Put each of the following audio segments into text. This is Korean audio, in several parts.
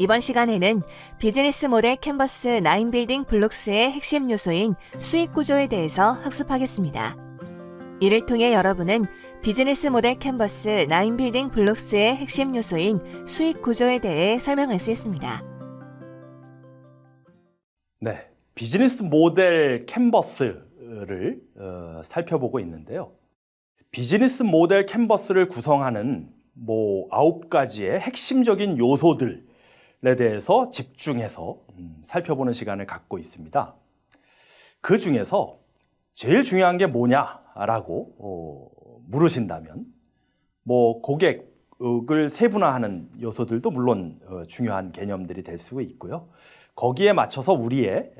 이번 시간에는 비즈니스 모델 캔버스 9빌딩 블록스의 핵심 요소인 수익 구조에 대해서 학습하겠습니다. 이를 통해 여러분은 비즈니스 모델 캔버스 9빌딩 블록스의 핵심 요소인 수익 구조에 대해 설명할 수 있습니다. 네, 비즈니스 모델 캔버스를 살펴보고 있는데요. 비즈니스 모델 캔버스를 구성하는 9가지의 핵심적인 요소들에 대해서 집중해서 살펴보는 시간을 갖고 있습니다. 그 중에서 제일 중요한 게 뭐냐라고 물으신다면 고객을 세분화하는 요소들도 물론 중요한 개념들이 될 수 있고요. 거기에 맞춰서 우리의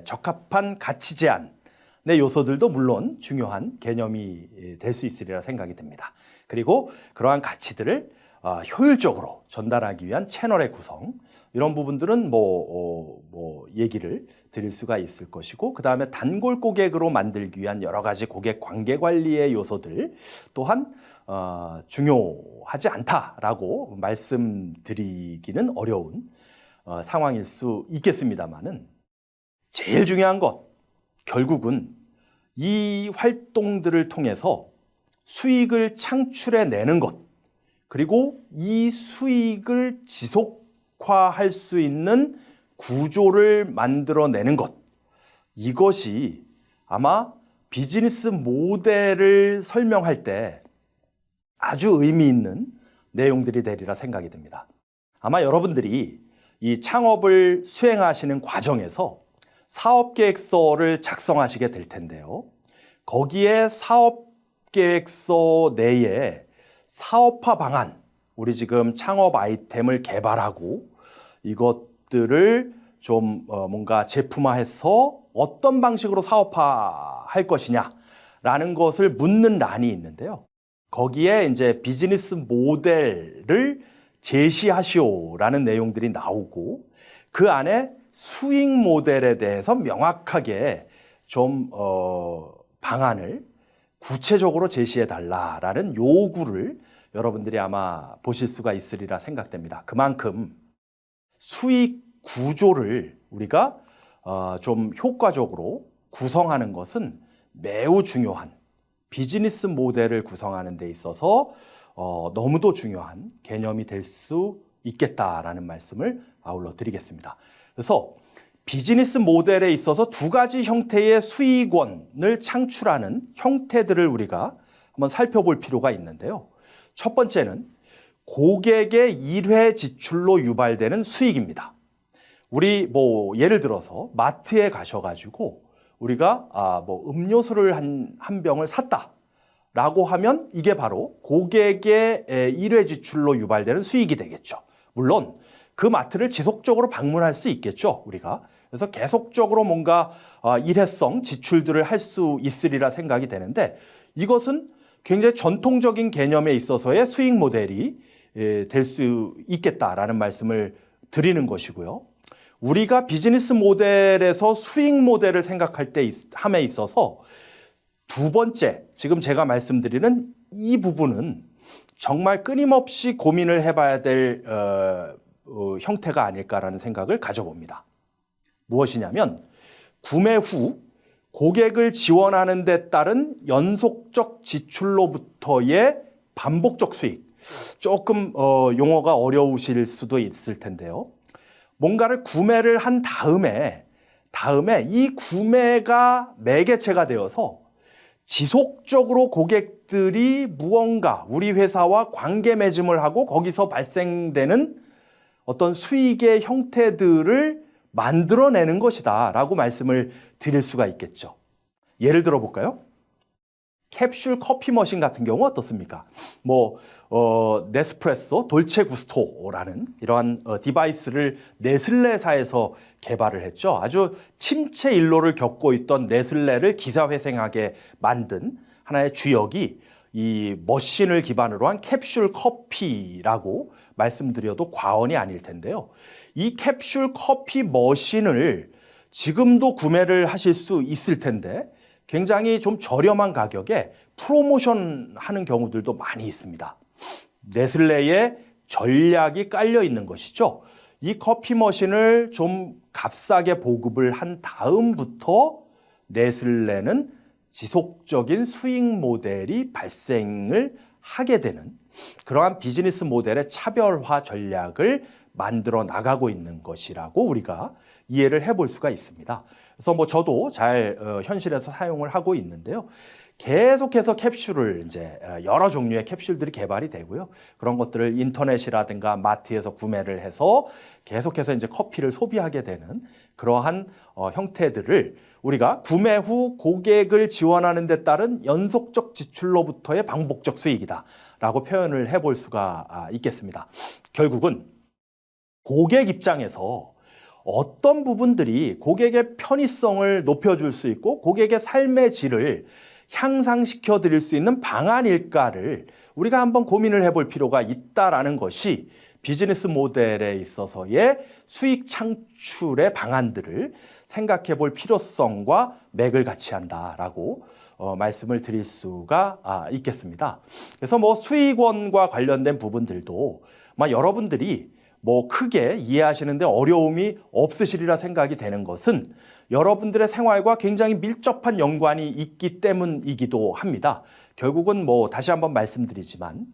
적합한 가치 제한의 요소들도 물론 중요한 개념이 될 수 있으리라 생각이 듭니다. 그리고 그러한 가치들을 효율적으로 전달하기 위한 채널의 구성, 이런 부분들은 얘기를 드릴 수가 있을 것이고, 그 다음에 단골 고객으로 만들기 위한 여러 가지 고객 관계 관리의 요소들 또한 중요하지 않다라고 말씀드리기는 어려운 상황일 수 있겠습니다만은, 제일 중요한 것, 결국은 이 활동들을 통해서 수익을 창출해내는 것, 그리고 이 수익을 지속화할 수 있는 구조를 만들어내는 것, 이것이 아마 비즈니스 모델을 설명할 때 아주 의미 있는 내용들이 되리라 생각이 듭니다. 아마 여러분들이 이 창업을 수행하시는 과정에서 사업계획서를 작성하시게 될 텐데요. 거기에 사업계획서 내에 사업화 방안, 우리 지금 창업 아이템을 개발하고 이것들을 좀 뭔가 제품화해서 어떤 방식으로 사업화할 것이냐라는 것을 묻는 란이 있는데요. 거기에 이제 비즈니스 모델을 제시하시오라는 내용들이 나오고, 그 안에 수익 모델에 대해서 명확하게 좀 방안을 구체적으로 제시해 달라라는 요구를 여러분들이 아마 보실 수가 있으리라 생각됩니다. 그만큼 수익 구조를 우리가 좀 효과적으로 구성하는 것은 매우 중요한, 비즈니스 모델을 구성하는 데 있어서 너무도 중요한 개념이 될 수 있겠다라는 말씀을 아울러 드리겠습니다. 그래서 비즈니스 모델에 있어서 두 가지 형태의 수익원을 창출하는 형태들을 우리가 한번 살펴볼 필요가 있는데요. 첫 번째는 고객의 일회 지출로 유발되는 수익입니다. 우리 예를 들어서 마트에 가셔가지고 우리가 음료수를 한 병을 샀다라고 하면 이게 바로 고객의 일회 지출로 유발되는 수익이 되겠죠. 물론 그 마트를 지속적으로 방문할 수 있겠죠, 우리가. 그래서 계속적으로 뭔가 일회성 지출들을 할 수 있으리라 생각이 되는데, 이것은 굉장히 전통적인 개념에 있어서의 수익 모델이 될 수 있겠다라는 말씀을 드리는 것이고요. 우리가 비즈니스 모델에서 수익 모델을 생각할 때 함에 있어서 두 번째, 지금 제가 말씀드리는 이 부분은 정말 끊임없이 고민을 해봐야 될 형태가 아닐까라는 생각을 가져봅니다. 무엇이냐면, 구매 후 고객을 지원하는 데 따른 연속적 지출로부터의 반복적 수익. 조금 용어가 어려우실 수도 있을 텐데요. 뭔가를 구매를 한 다음에 이 구매가 매개체가 되어서 지속적으로 고객들이 무언가 우리 회사와 관계 맺음을 하고 거기서 발생되는 어떤 수익의 형태들을 만들어내는 것이다 라고 말씀을 드릴 수가 있겠죠. 예를 들어 볼까요? 캡슐 커피 머신 같은 경우 어떻습니까? 네스프레소, 돌체 구스토라는 이러한 디바이스를 네슬레사에서 개발을 했죠. 아주 침체 일로를 겪고 있던 네슬레를 기사회생하게 만든 하나의 주역이 이 머신을 기반으로 한 캡슐 커피라고 말씀드려도 과언이 아닐 텐데요. 이 캡슐 커피 머신을 지금도 구매를 하실 수 있을 텐데, 굉장히 좀 저렴한 가격에 프로모션 하는 경우들도 많이 있습니다. 네슬레의 전략이 깔려 있는 것이죠. 이 커피 머신을 좀 값싸게 보급을 한 다음부터 네슬레는 지속적인 수익 모델이 발생을 하게 되는 그러한 비즈니스 모델의 차별화 전략을 만들어 나가고 있는 것이라고 우리가 이해를 해볼 수가 있습니다. 그래서 뭐 저도 잘 현실에서 사용을 하고 있는데요. 계속해서 캡슐을 이제 여러 종류의 캡슐들이 개발이 되고요. 그런 것들을 인터넷이라든가 마트에서 구매를 해서 계속해서 이제 커피를 소비하게 되는 그러한 형태들을 우리가 구매 후 고객을 지원하는 데 따른 연속적 지출로부터의 반복적 수익이다라고 표현을 해볼 수가 있겠습니다. 결국은 고객 입장에서 어떤 부분들이 고객의 편의성을 높여줄 수 있고 고객의 삶의 질을 향상시켜 드릴 수 있는 방안일까를 우리가 한번 고민을 해볼 필요가 있다라는 것이 비즈니스 모델에 있어서의 수익 창출의 방안들을 생각해 볼 필요성과 맥을 같이 한다라고 말씀을 드릴 수가 있겠습니다. 그래서 뭐 수익원과 관련된 부분들도 여러분들이 뭐 크게 이해하시는데 어려움이 없으시리라 생각이 되는 것은 여러분들의 생활과 굉장히 밀접한 연관이 있기 때문이기도 합니다. 결국은 뭐 다시 한번 말씀드리지만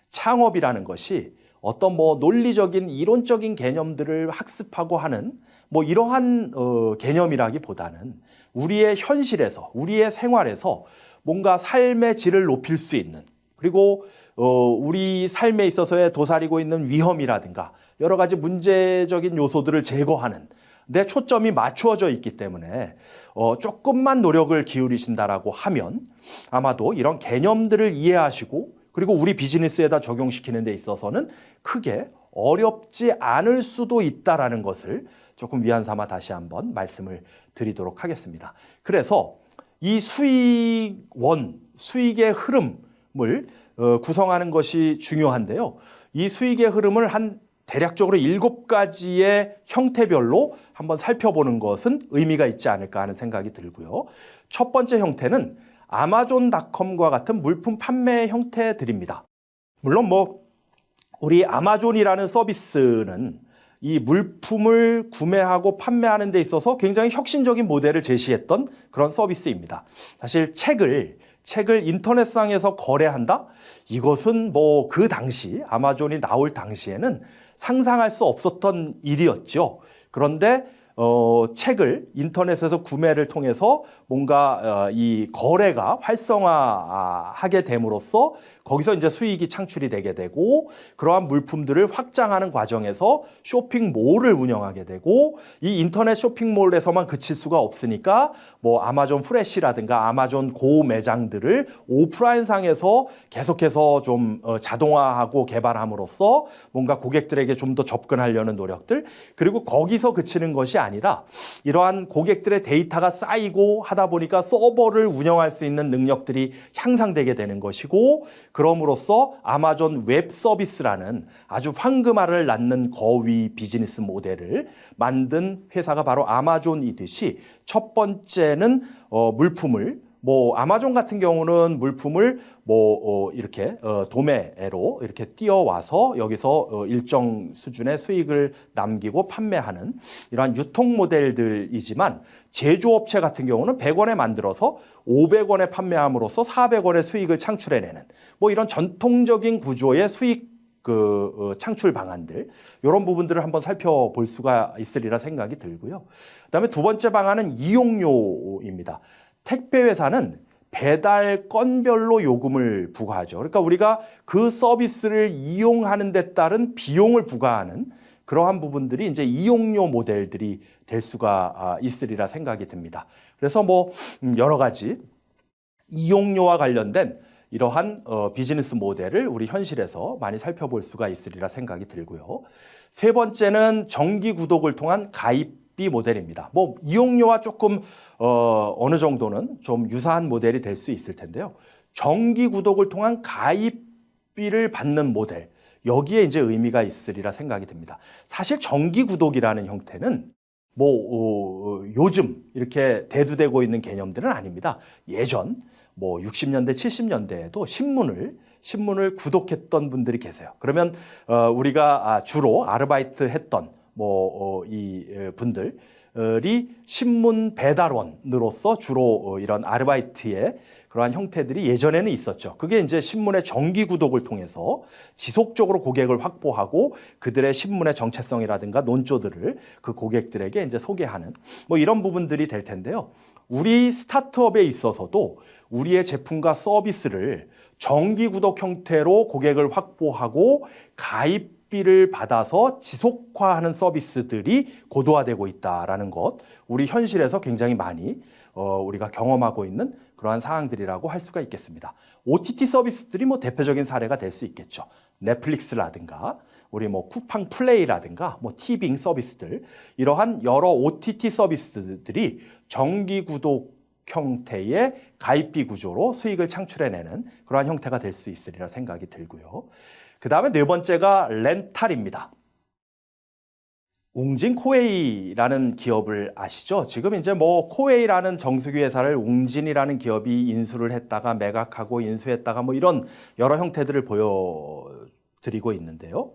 창업이라는 것이 어떤 뭐 논리적인 이론적인 개념들을 학습하고 하는 뭐 이러한 개념이라기보다는 우리의 현실에서 우리의 생활에서 뭔가 삶의 질을 높일 수 있는 그리고 우리 삶에 있어서의 도사리고 있는 위험이라든가 여러 가지 문제적인 요소들을 제거하는 내 초점이 맞추어져 있기 때문에 조금만 노력을 기울이신다라고 하면 아마도 이런 개념들을 이해하시고 그리고 우리 비즈니스에다 적용시키는 데 있어서는 크게 어렵지 않을 수도 있다라는 것을 조금 위안 삼아 다시 한번 말씀을 드리도록 하겠습니다. 그래서 이 수익원, 수익의 흐름을 구성하는 것이 중요한데요. 이 수익의 흐름을 한 대략적으로 7가지의 형태별로 한번 살펴보는 것은 의미가 있지 않을까 하는 생각이 들고요. 첫 번째 형태는 아마존닷컴과 같은 물품 판매 형태들입니다. 물론 뭐 우리 아마존이라는 서비스는 이 물품을 구매하고 판매하는 데 있어서 굉장히 혁신적인 모델을 제시했던 그런 서비스입니다. 사실 책을 인터넷상에서 거래한다? 이것은 뭐 그 당시 아마존이 나올 당시에는 상상할 수 없었던 일이었죠. 그런데 책을 인터넷에서 구매를 통해서 뭔가 이 거래가 활성화하게 됨으로써 거기서 이제 수익이 창출이 되게 되고 그러한 물품들을 확장하는 과정에서 쇼핑몰을 운영하게 되고 이 인터넷 쇼핑몰에서만 그칠 수가 없으니까 뭐 아마존 프레시라든가 아마존 고 매장들을 오프라인상에서 계속해서 좀 자동화하고 개발함으로써 뭔가 고객들에게 좀 더 접근하려는 노력들 그리고 거기서 그치는 것이 아니라 이러한 고객들의 데이터가 쌓이고 하다 보니까 서버를 운영할 수 있는 능력들이 향상되게 되는 것이고 그럼으로써 아마존 웹 서비스라는 아주 황금알을 낳는 거위 비즈니스 모델을 만든 회사가 바로 아마존이듯이 첫 번째는 물품을 뭐 아마존 같은 경우는 물품을 뭐 이렇게 도매로 이렇게 뛰어와서 여기서 일정 수준의 수익을 남기고 판매하는 이러한 유통 모델들이지만 제조업체 같은 경우는 100원에 만들어서 500원에 판매함으로써 400원의 수익을 창출해내는 뭐 이런 전통적인 구조의 수익 창출 방안들 이런 부분들을 한번 살펴볼 수가 있으리라 생각이 들고요. 그다음에 두 번째 방안은 이용료입니다. 택배 회사는 배달 건별로 요금을 부과하죠. 그러니까 우리가 그 서비스를 이용하는 데 따른 비용을 부과하는 그러한 부분들이 이제 이용료 모델들이 될 수가 있으리라 생각이 듭니다. 그래서 뭐 여러 가지 이용료와 관련된 이러한 비즈니스 모델을 우리 현실에서 많이 살펴볼 수가 있으리라 생각이 들고요. 세 번째는 정기 구독을 통한 가입비 모델입니다. 뭐 이용료와 조금 어느 정도는 좀 유사한 모델이 될 수 있을 텐데요. 정기 구독을 통한 가입비를 받는 모델, 여기에 이제 의미가 있으리라 생각이 듭니다. 사실 정기 구독이라는 형태는 뭐 요즘 이렇게 대두되고 있는 개념들은 아닙니다. 예전 뭐 60년대, 70년대에도 신문을 구독했던 분들이 계세요. 그러면 우리가 주로 아르바이트 했던 이 분들이 신문 배달원으로서 주로 이런 아르바이트의 그러한 형태들이 예전에는 있었죠. 그게 이제 신문의 정기 구독을 통해서 지속적으로 고객을 확보하고 그들의 신문의 정체성이라든가 논조들을 그 고객들에게 이제 소개하는 이런 부분들이 될 텐데요. 우리 스타트업에 있어서도 우리의 제품과 서비스를 정기 구독 형태로 고객을 확보하고 가입비를 받아서 지속화하는 서비스들이 고도화되고 있다라는 것, 우리 현실에서 굉장히 많이 우리가 경험하고 있는 그러한 사항들이라고 할 수가 있겠습니다. OTT 서비스들이 대표적인 사례가 될 수 있겠죠. 넷플릭스라든가 우리 쿠팡 플레이라든가 티빙 서비스들, 이러한 여러 OTT 서비스들이 정기 구독 형태의 가입비 구조로 수익을 창출해내는 그러한 형태가 될 수 있으리라 생각이 들고요. 그 다음에 네 번째가 렌탈입니다. 웅진 코웨이라는 기업을 아시죠? 지금 이제 코웨이라는 정수기 회사를 웅진이라는 기업이 인수를 했다가 매각하고 인수했다가 이런 여러 형태들을 보여드리고 있는데요.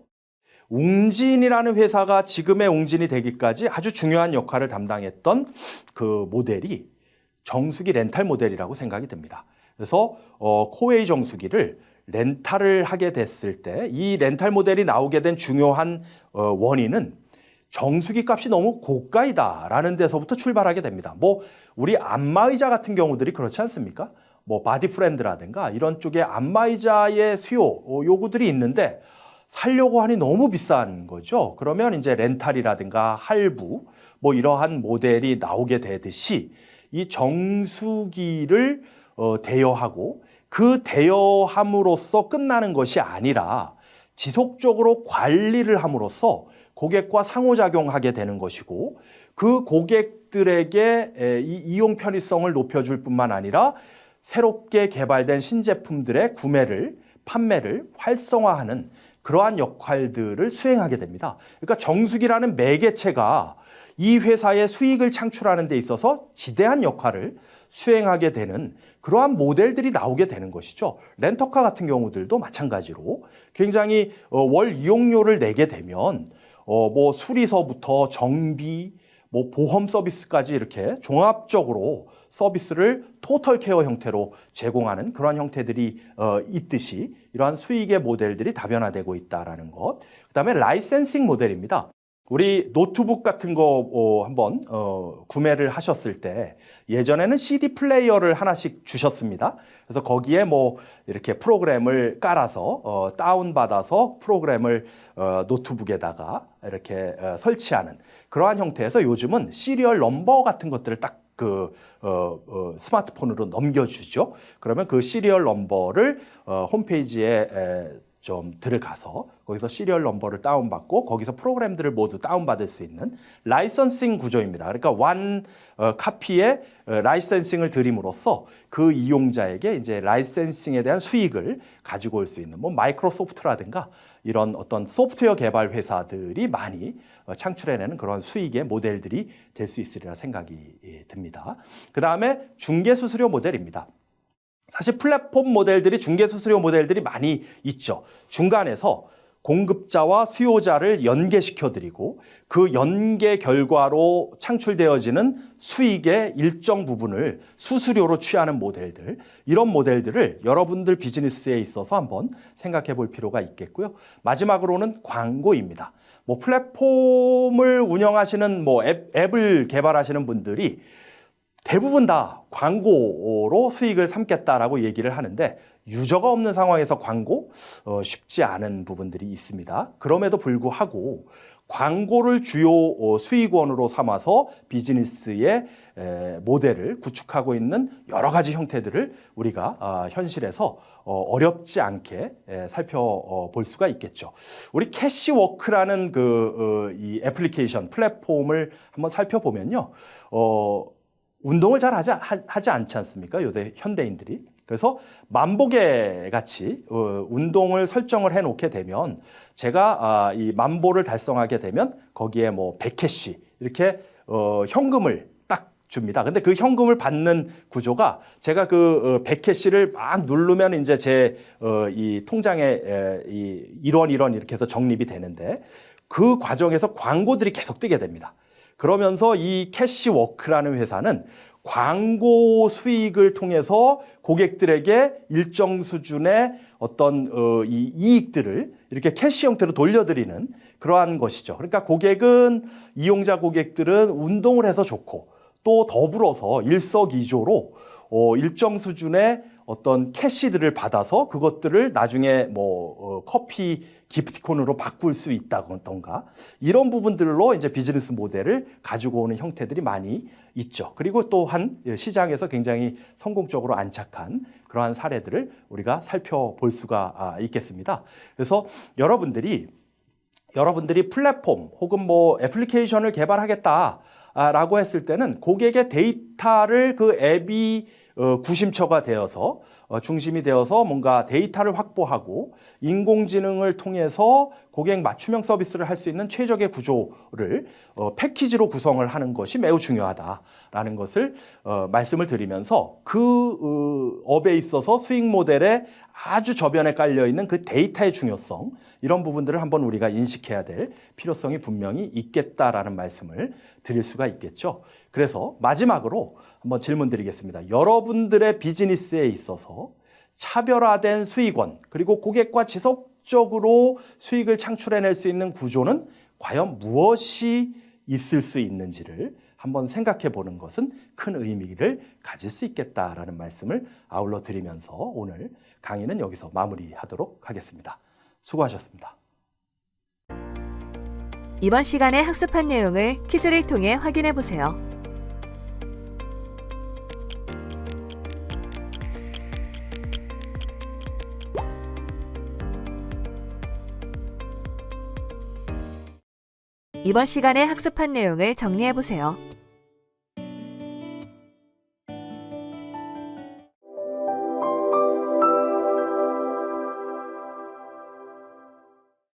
웅진이라는 회사가 지금의 웅진이 되기까지 아주 중요한 역할을 담당했던 그 모델이 정수기 렌탈 모델이라고 생각이 듭니다. 그래서 코웨이 정수기를 렌탈을 하게 됐을 때 이 렌탈 모델이 나오게 된 중요한 원인은 정수기 값이 너무 고가이다라는 데서부터 출발하게 됩니다. 우리 안마의자 같은 경우들이 그렇지 않습니까? 바디프렌드라든가 이런 쪽에 안마의자의 수요 요구들이 있는데 살려고 하니 너무 비싼 거죠. 그러면 이제 렌탈이라든가 할부 이러한 모델이 나오게 되듯이 이 정수기를 대여하고 그 대여함으로써 끝나는 것이 아니라 지속적으로 관리를 함으로써 고객과 상호작용하게 되는 것이고, 그 고객들에게 이 이용 편의성을 높여줄 뿐만 아니라 새롭게 개발된 신제품들의 구매를, 판매를 활성화하는 그러한 역할들을 수행하게 됩니다. 그러니까 정수기라는 매개체가 이 회사의 수익을 창출하는 데 있어서 지대한 역할을 수행하게 되는 그러한 모델들이 나오게 되는 것이죠. 렌터카 같은 경우들도 마찬가지로 굉장히 월 이용료를 내게 되면 수리서부터 정비, 보험 서비스까지 이렇게 종합적으로 서비스를 토털 케어 형태로 제공하는 그러한 형태들이 있듯이 이러한 수익의 모델들이 다변화되고 있다는 것. 그다음에 라이센싱 모델입니다. 우리 노트북 같은 거 한번 구매를 하셨을 때 예전에는 CD 플레이어를 하나씩 주셨습니다. 그래서 거기에 이렇게 프로그램을 깔아서 다운받아서 프로그램을 노트북에다가 이렇게 설치하는 그러한 형태에서 요즘은 시리얼 넘버 같은 것들을 딱 스마트폰으로 넘겨주죠. 그러면 그 시리얼 넘버를 홈페이지에 좀 들어가서 거기서 시리얼 넘버를 다운받고 거기서 프로그램들을 모두 다운받을 수 있는 라이선싱 구조입니다. 그러니까 원 카피의 라이센싱을 드림으로써 그 이용자에게 이제 라이센싱에 대한 수익을 가지고 올 수 있는 마이크로소프트라든가 이런 어떤 소프트웨어 개발 회사들이 많이 창출해내는 그런 수익의 모델들이 될 수 있으리라 생각이 듭니다. 그 다음에 중개수수료 모델입니다. 사실 플랫폼 모델들이 중개수수료 모델들이 많이 있죠. 중간에서 공급자와 수요자를 연계시켜드리고 그 연계 결과로 창출되어지는 수익의 일정 부분을 수수료로 취하는 모델들, 이런 모델들을 여러분들 비즈니스에 있어서 한번 생각해 볼 필요가 있겠고요. 마지막으로는 광고입니다. 플랫폼을 운영하시는 앱을 개발하시는 분들이 대부분 다 광고로 수익을 삼겠다라고 얘기를 하는데 유저가 없는 상황에서 광고 쉽지 않은 부분들이 있습니다. 그럼에도 불구하고 광고를 주요 수익원으로 삼아서 비즈니스의 모델을 구축하고 있는 여러 가지 형태들을 우리가 현실에서 어렵지 않게 살펴볼 수가 있겠죠. 우리 캐시워크라는 이 애플리케이션 플랫폼을 한번 살펴보면요. 운동을 잘 하지 않지 않습니까? 요새 현대인들이. 그래서 만보계 같이 운동을 설정을 해놓게 되면 제가 이 만보를 달성하게 되면 거기에 100캐시 이렇게 현금을 딱 줍니다. 근데 그 현금을 받는 구조가 제가 그 100캐시를 막 누르면 이제 제 이 통장에 이 1원 이렇게 해서 적립이 되는데 그 과정에서 광고들이 계속 뜨게 됩니다. 그러면서 이 캐시워크라는 회사는 광고 수익을 통해서 고객들에게 일정 수준의 어떤 이 이익들을 이렇게 캐시 형태로 돌려드리는 그러한 것이죠. 그러니까 이용자 고객들은 운동을 해서 좋고 또 더불어서 일석이조로 일정 수준의 어떤 캐시들을 받아서 그것들을 나중에 커피 기프티콘으로 바꿀 수 있다던가 이런 부분들로 이제 비즈니스 모델을 가지고 오는 형태들이 많이 있죠. 그리고 또한 시장에서 굉장히 성공적으로 안착한 그러한 사례들을 우리가 살펴볼 수가 있겠습니다. 그래서 여러분들이 플랫폼 혹은 애플리케이션을 개발하겠다라고 했을 때는 고객의 데이터를 그 앱이 구심처가 되어서 중심이 되어서 뭔가 데이터를 확보하고 인공지능을 통해서 고객 맞춤형 서비스를 할 수 있는 최적의 구조를 패키지로 구성을 하는 것이 매우 중요하다라는 것을 말씀을 드리면서 그 업에 있어서 수익 모델에 아주 저변에 깔려 있는 그 데이터의 중요성 이런 부분들을 한번 우리가 인식해야 될 필요성이 분명히 있겠다라는 말씀을 드릴 수가 있겠죠. 그래서 마지막으로 한번 질문 드리겠습니다. 여러분들의 비즈니스에 있어서 차별화된 수익원 그리고 고객과 지속적으로 수익을 창출해낼 수 있는 구조는 과연 무엇이 있을 수 있는지를 한번 생각해 보는 것은 큰 의미를 가질 수 있겠다라는 말씀을 아울러 드리면서 오늘 강의는 여기서 마무리하도록 하겠습니다. 수고하셨습니다. 이번 시간에 학습한 내용을 퀴즈를 통해 확인해 보세요. 이번 시간에 학습한 내용을 정리해 보세요.